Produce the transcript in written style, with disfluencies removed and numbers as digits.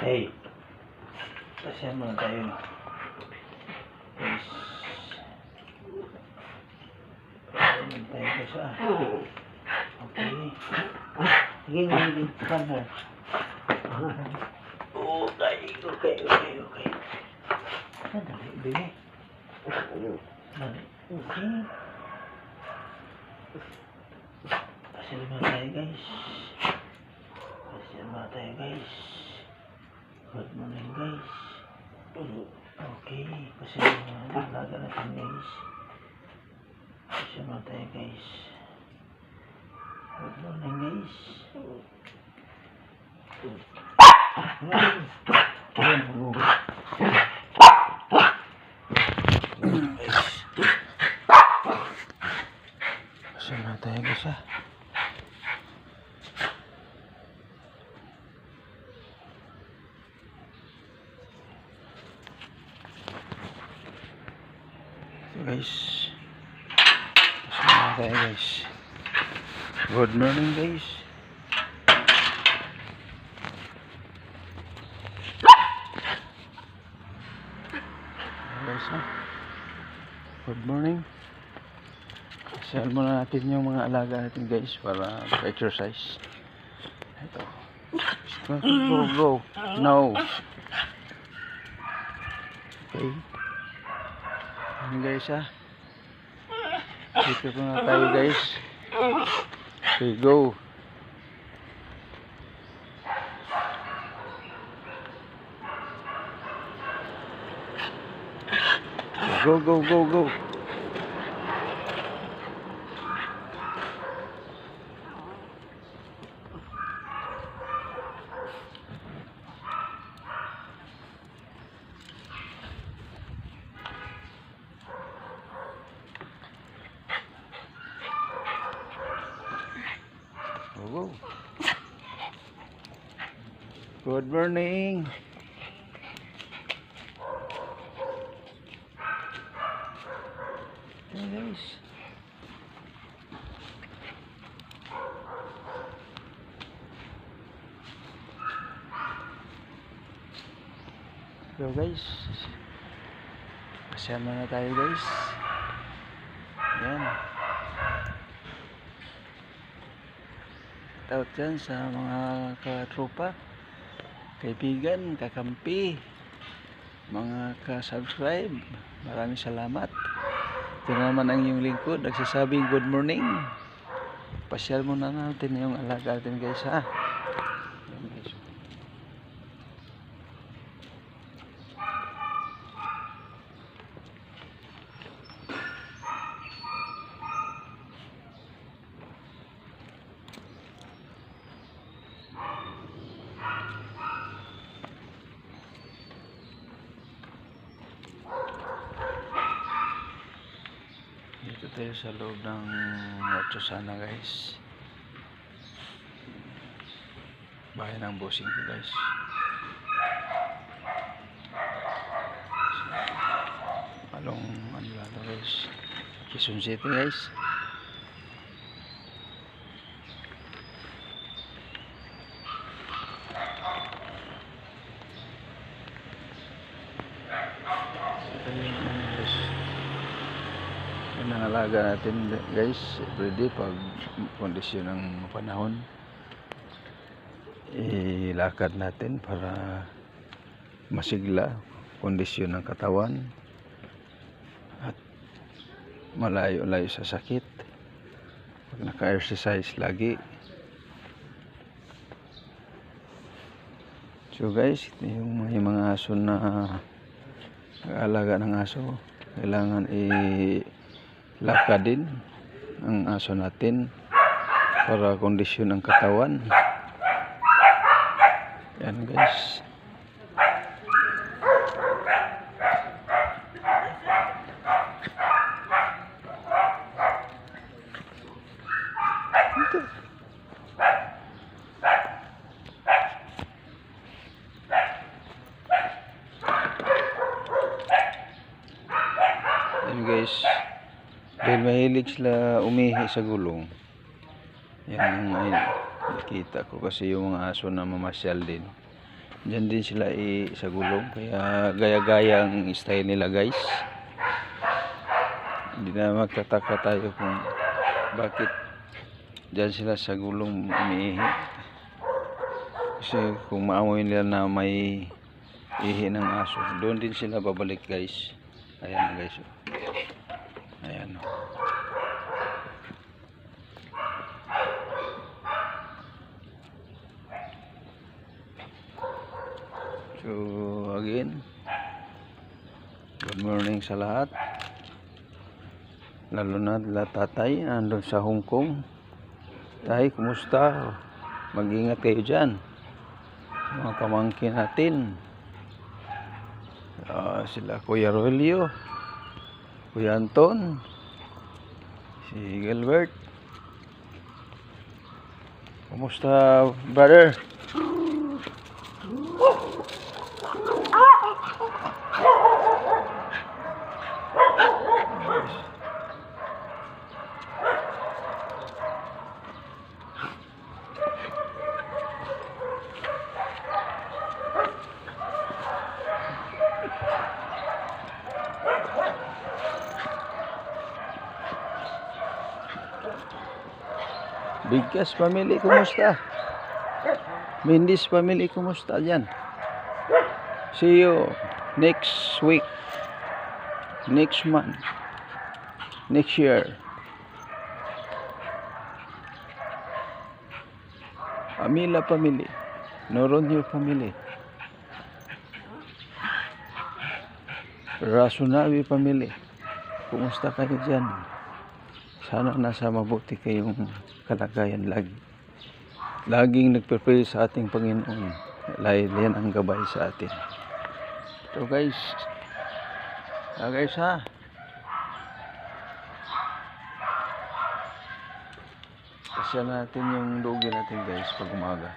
Hey, pasyan muna tayo. Yes. Pasyan tayo kasi Okay. Sige, sige. Partner. Okay. Dali, baby. Dali. Okay. Pasyan muna tayo, guys. Good morning, guys. Okay, pasyan muna. Alaga natin, guys. Pasyan muna tayo, guys. Good morning, guys. Pasyan muna tayo, guys, guys, pasok tayo, guys. Good morning, guys. Good morning. Pasyal muna natin yung mga alaga natin, guys, para exercise. Ito. Go. No. Okay. Guys, dito na tayo, guys. Okay, go. Go. Good morning. Hey, guys. So, guys, pasama na tayo, guys. Yan. Shout dyan sa mga katropa, kaibigan, kakampi, mga ka-subscribe. Maraming salamat. Ito naman ang iyong lingkod, nagsasabing good morning. Pasyal muna natin yung alaga natin, guys, ha. Dito tayo sa loob ng Watsosana, guys. Bahay ng bossing ko, guys. Palong ano lang, guys. Quezon City, guys. Yan ang alaga natin, guys, everyday pag kondisyon ng panahon, ilakad natin para masigla kondisyon ng katawan at malayo-layo sa sakit pag naka-exercise lagi. So, guys, yung may mga aso na alaga ng aso, kailangan lakad din ang aso natin para kondisyon ng katawan. Yan, guys. Yan, guys. Dahil mahilig sila umihi sa gulong. Yan ang nakita ko kasi yung mga aso na mamasyal din. Diyan din sila sa gulong. Kaya gaya-gaya ang style nila guys. Hindi na magtataka tayo kung bakit diyan sila sa gulong umiihi. Kasi kung maamoy nila na may ihi ng aso, doon din sila babalik guys. Ayan na guys. Ayan. So again, good morning sa lahat. Lalo na tatay nandun sa Hong Kong. Tay, kumusta? Mag-ingat kayo dyan. Mga pamangkin natin. Sila Kuya Rolio, Kuya Anton, si Gilbert. Kumusta, brother? Bigkas family, kumusta? Mindis family, kumusta dyan? See you next week, next month, next year. Amila family, Noronyo family, Rasunawi family, kumusta kayo dyan? Sana nasa mabuti kayong kalagayan lagi. Laging nagpe-pray sa ating Panginoon. Yan ang gabay sa atin. So guys, ha. Pasya natin yung lugi natin guys pag umaga.